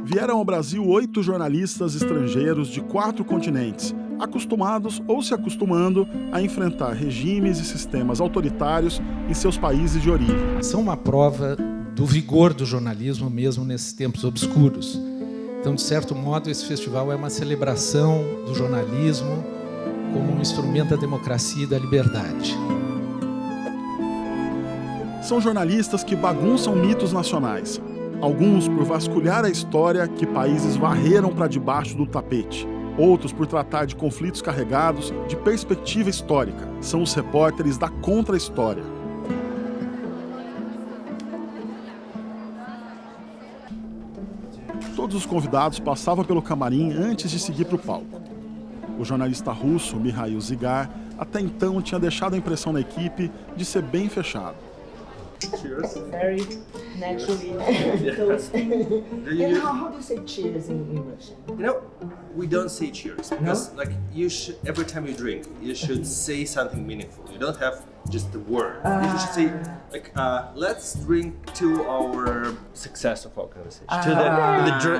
Vieram ao Brasil 8 jornalistas estrangeiros de 4 continentes, acostumados ou se acostumando a enfrentar regimes e sistemas autoritários em seus países de origem. São uma prova do vigor do jornalismo mesmo nesses tempos obscuros. Então, de certo modo, esse festival é uma celebração do jornalismo como um instrumento da democracia e da liberdade. São jornalistas que bagunçam mitos nacionais, alguns por vasculhar a história que países varreram para debaixo do tapete, outros por tratar de conflitos carregados de perspectiva histórica. São os repórteres da contra-história. Todos os convidados passavam pelo camarim antes de seguir para o palco. O jornalista russo Mikhail Zygar até então tinha deixado a impressão na equipe de ser bem fechado. Cheers. Very naturally toasting. And how do you say cheers in Russian? You know, we don't say cheers because, like, you should every time you drink, you should say something meaningful. You don't have just the word. You should say, like, let's drink to our success of our conversation,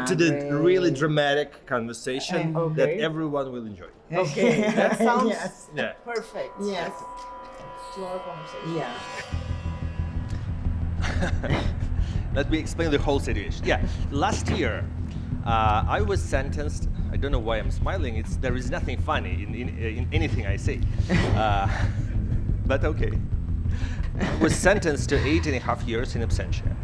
to the really dramatic conversation that everyone will enjoy. Okay, that sounds perfect. Yes. To our conversation. Yeah. Let me explain the whole situation. Yeah, last year I was sentenced. I don't know why I'm smiling. There is nothing funny in anything I say, but okay. I was sentenced to 8.5 years in absentia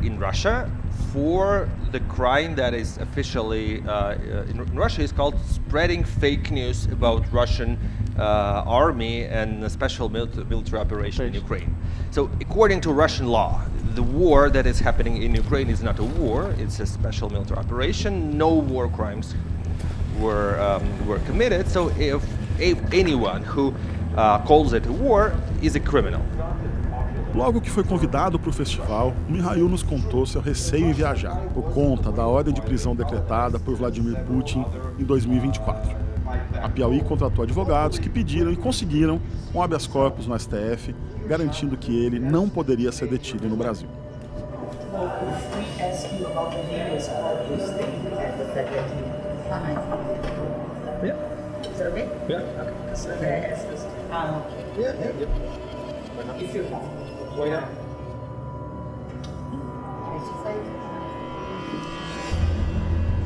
in Russia for the crime that is officially in Russia is called spreading fake news about Russian army and a special military operation in Ukraine. So according to Russian law, the war that is happening in Ukraine is not a war, it's a special military operation. No war crimes were committed, so if anyone who calls it a war is a criminal. Logo que foi convidado para o festival, Mikhail nos contou seu receio em viajar, por conta da ordem de prisão decretada por Vladimir Putin em 2024. A Piauí contratou advogados que pediram e conseguiram um habeas corpus no STF, garantindo que ele não poderia ser detido no Brasil.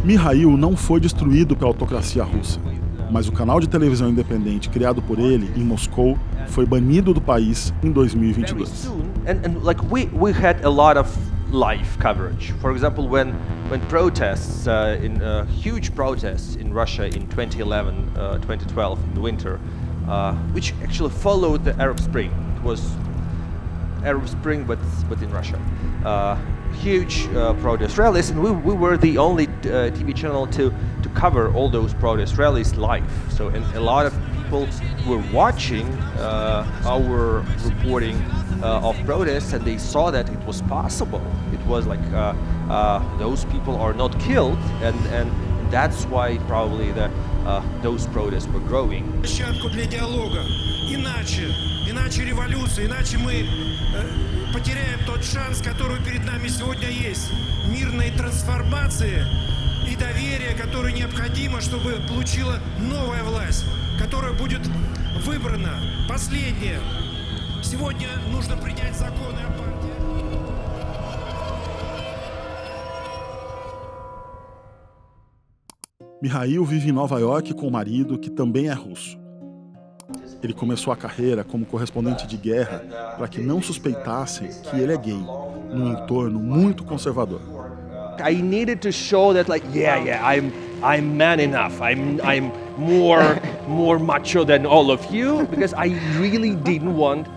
Mikhail não foi destruído pela autocracia russa, mas o canal de televisão independente criado por ele em Moscou foi banido do país em 2022. And like we had a lot of live coverage. For example, when protests huge protests in Russia in 2011, 2012 in the winter, which actually followed the Arab Spring. It was Arab Spring, but in Russia. Huge protest rallies, and we were the only TV channel to cover all those protest rallies live. So, and a lot of people were watching our reporting of protests, and they saw that it was possible. It was like those people are not killed, and that's why probably those protests were growing. Площадку для диалога. Иначе революция, иначе мы потеряем тот шанс, который перед нами сегодня есть. Мирной трансформации и доверия, которое необходимо, чтобы получила новая власть, которая будет выбрана, последняя. Сегодня нужно принять законы о партии. Mikhail vive em Nova York com o marido, que também é russo. Ele começou a carreira como correspondente de guerra para que não suspeitassem que ele é gay, num entorno muito conservador. I needed to show that, like, I'm man enough. I'm more macho than all of you, because I really didn't want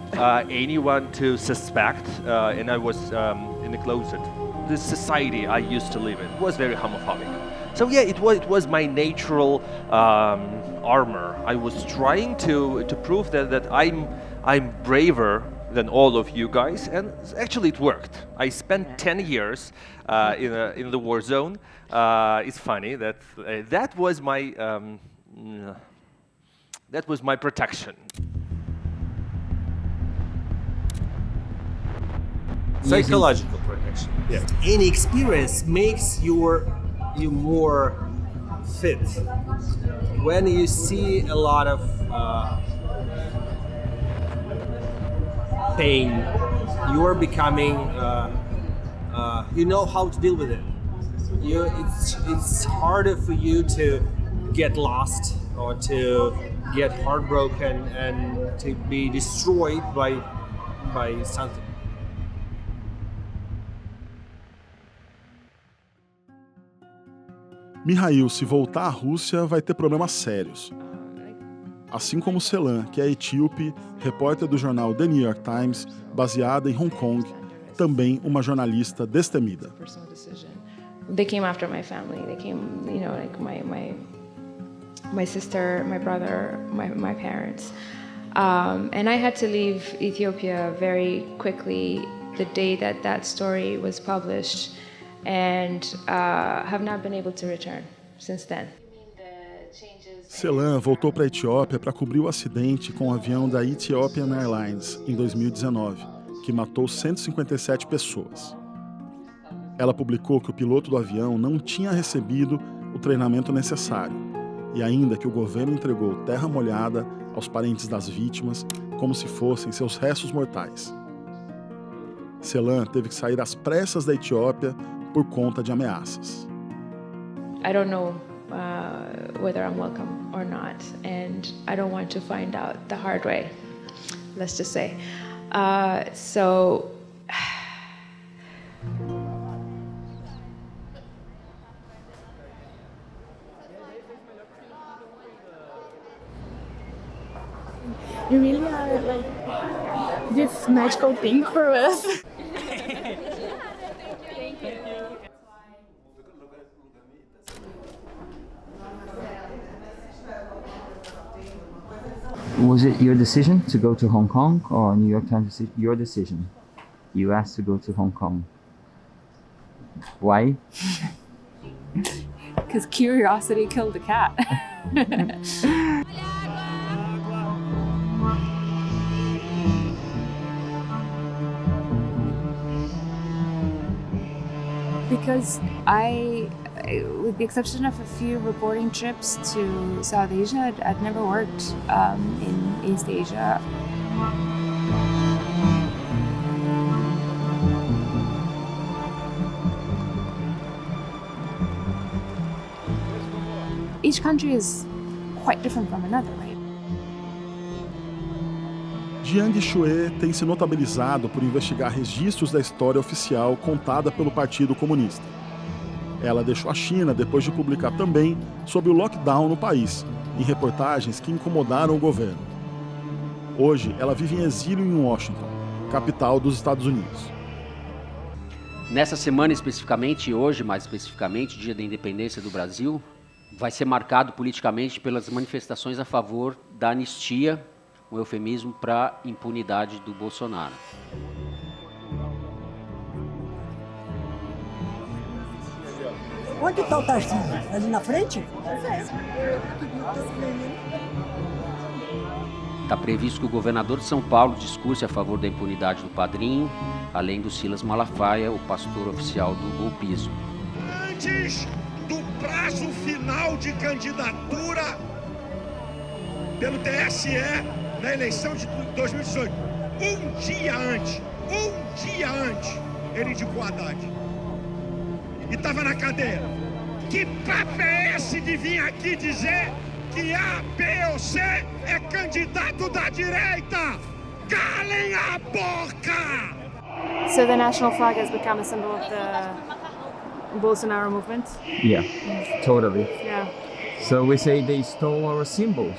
anyone to suspect, and I was in the closet. The society I used to live in was very homophobic. So yeah, it was my natural armor. I was trying to prove that I'm braver than all of you guys, and actually it worked. I spent 10 years in the war zone. It's funny that that was my protection. Psychological protection. Yeah. Any experience makes you more fit. When you see a lot of pain, you are becoming, you know how to deal with it. It's harder for you to get lost or to get heartbroken and to be destroyed by something. Mihail, se voltar à Rússia, vai ter problemas sérios. Assim como Selan, que é etíope, repórter do jornal The New York Times, baseada em Hong Kong, também uma jornalista destemida. They came after my family. They came, like my sister, my brother, my parents. And I had to leave Ethiopia very quickly the day that story was published, and have not been able to return since then. Selan voltou para a Etiópia para cobrir o acidente com o avião da Ethiopian Airlines em 2019, que matou 157 pessoas. Ela publicou que o piloto do avião não tinha recebido o treinamento necessário e ainda que o governo entregou terra molhada aos parentes das vítimas como se fossem seus restos mortais. Selan teve que sair às pressas da Etiópia por conta de ameaças. I don't know whether I'm welcome or not, and I don't want to find out the hard way, let's just say. You really are like this magical thing for us. Was it your decision to go to Hong Kong or New York Times? Your decision. You asked to go to Hong Kong. Why? Because curiosity killed the cat. Because with the exception of a few reporting trips to South Asia, I'd never worked in East Asia. Each country is quite different from another, right? Jiang Xue tem se notabilizado por investigar registros da história oficial contada pelo Partido Comunista. Ela deixou a China depois de publicar também sobre o lockdown no país, em reportagens que incomodaram o governo. Hoje, ela vive em exílio em Washington, capital dos Estados Unidos. Nessa semana especificamente, hoje mais especificamente, Dia da Independência do Brasil, vai ser marcado politicamente pelas manifestações a favor da anistia, um eufemismo para impunidade do Bolsonaro. Onde está o Tarcísio? Ali na frente? Está previsto que o governador de São Paulo discurse a favor da impunidade do padrinho, além do Silas Malafaia, o pastor oficial do golpismo. Antes do prazo final de candidatura pelo TSE na eleição de 2018, um dia antes, ele indicou Haddad. E estava na cadeia. Que papo é esse de vir aqui dizer que A, B ou C é candidato da direita? Calem a boca! So the national flag has become a symbol of the Bolsonaro movement? Yeah, totally. Yeah. So we say they stole our symbols.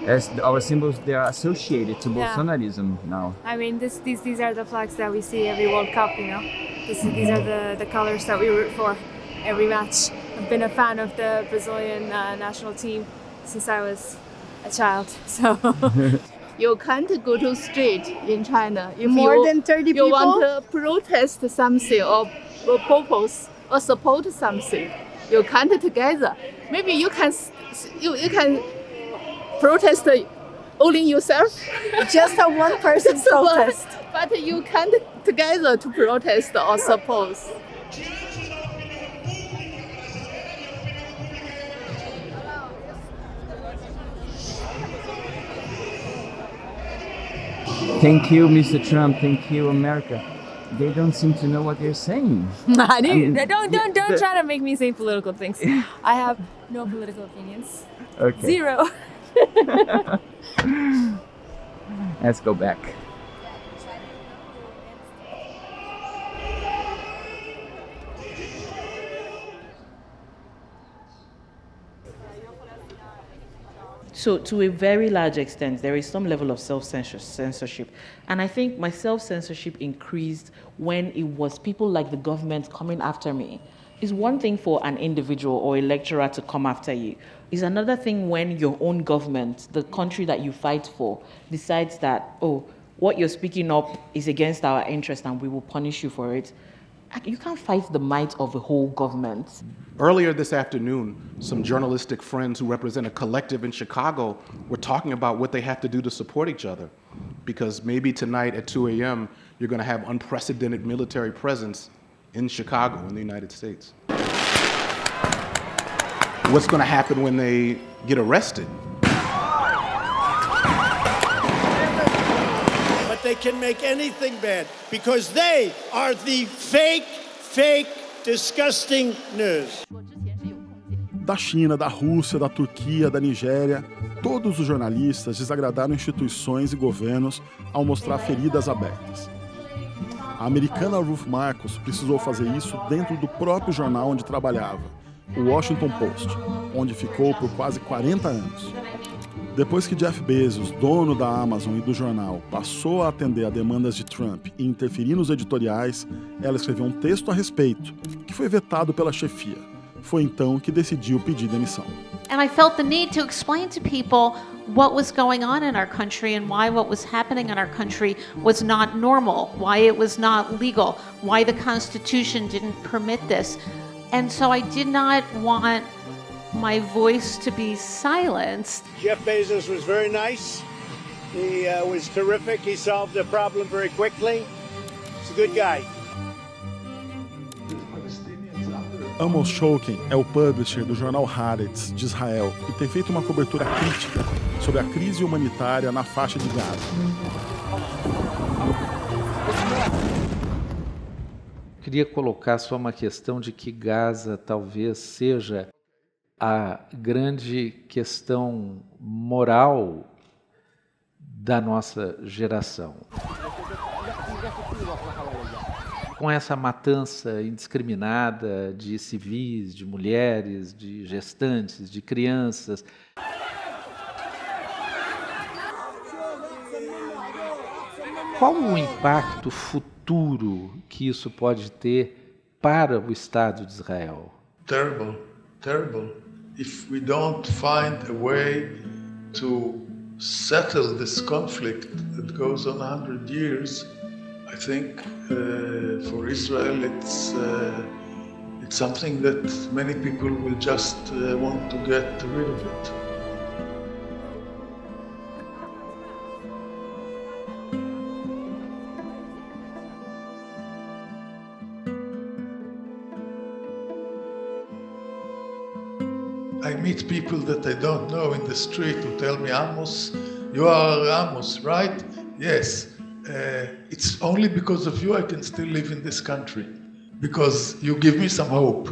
As our symbols, they are associated to Bolsonarism now. I mean, these are the flags that we see every World Cup, you know? These are the colors that we root for every match. I've been a fan of the Brazilian national team since I was a child, so... You can't go to street in China if More than 30 people? You want to protest something or propose or support something. You can't together. Maybe you can protest only yourself. Just a one person protest. But you can't together to protest or suppose. Thank you, Mr. Trump. Thank you, America. They don't seem to know what they're saying. Don't try to make me say political things. I have no political opinions. Okay. Zero. Let's go back. So to a very large extent, there is some level of self-censorship. And I think my self-censorship increased when it was people like the government coming after me. It's one thing for an individual or a lecturer to come after you. It's another thing when your own government, the country that you fight for, decides that, oh, what you're speaking up is against our interest and we will punish you for it. You can't fight the might of the whole government. Earlier this afternoon, some journalistic friends who represent a collective in Chicago were talking about what they have to do to support each other. Because maybe tonight at 2 a.m., you're going to have unprecedented military presence in Chicago, in the United States. What's going to happen when they get arrested? But they can make anything bad because they are the fake, disgusting news. Da China, da Rússia, da Turquia, da Nigéria, todos os jornalistas desagradaram instituições e governos ao mostrar feridas abertas. A americana Ruth Marcos precisou fazer isso dentro do próprio jornal onde trabalhava, o Washington Post, onde ficou por quase 40 anos. Depois que Jeff Bezos, dono da Amazon e do jornal, passou a atender a demandas de Trump e interferir nos editoriais, ela escreveu um texto a respeito, que foi vetado pela chefia. Foi então que decidiu pedir demissão. And I felt the need to explain to people what was going on in our country and why what was happening in our country was not normal, why it was not legal, why the Constitution didn't permit this. And so I did not want my voice to be silenced. Jeff Bezos was very nice. He was terrific. He solved the problem very quickly. He's a good guy. Amos Shokin é o publisher do jornal Haaretz, de Israel, e tem feito uma cobertura crítica sobre a crise humanitária na faixa de Gaza. Queria colocar só uma questão de que Gaza talvez seja a grande questão moral da nossa geração. Com essa matança indiscriminada de civis, de mulheres, de gestantes, de crianças. Qual o impacto futuro que isso pode ter para o Estado de Israel? Terrible, terrible. If we don't find a way to settle this conflict that goes on 100 years, I think for Israel it's something that many people will just want to get rid of it. I meet people that I don't know in the street who tell me, Amos, you are Amos, right? Yes. It's only because of you I can still live in this country, because you give me some hope.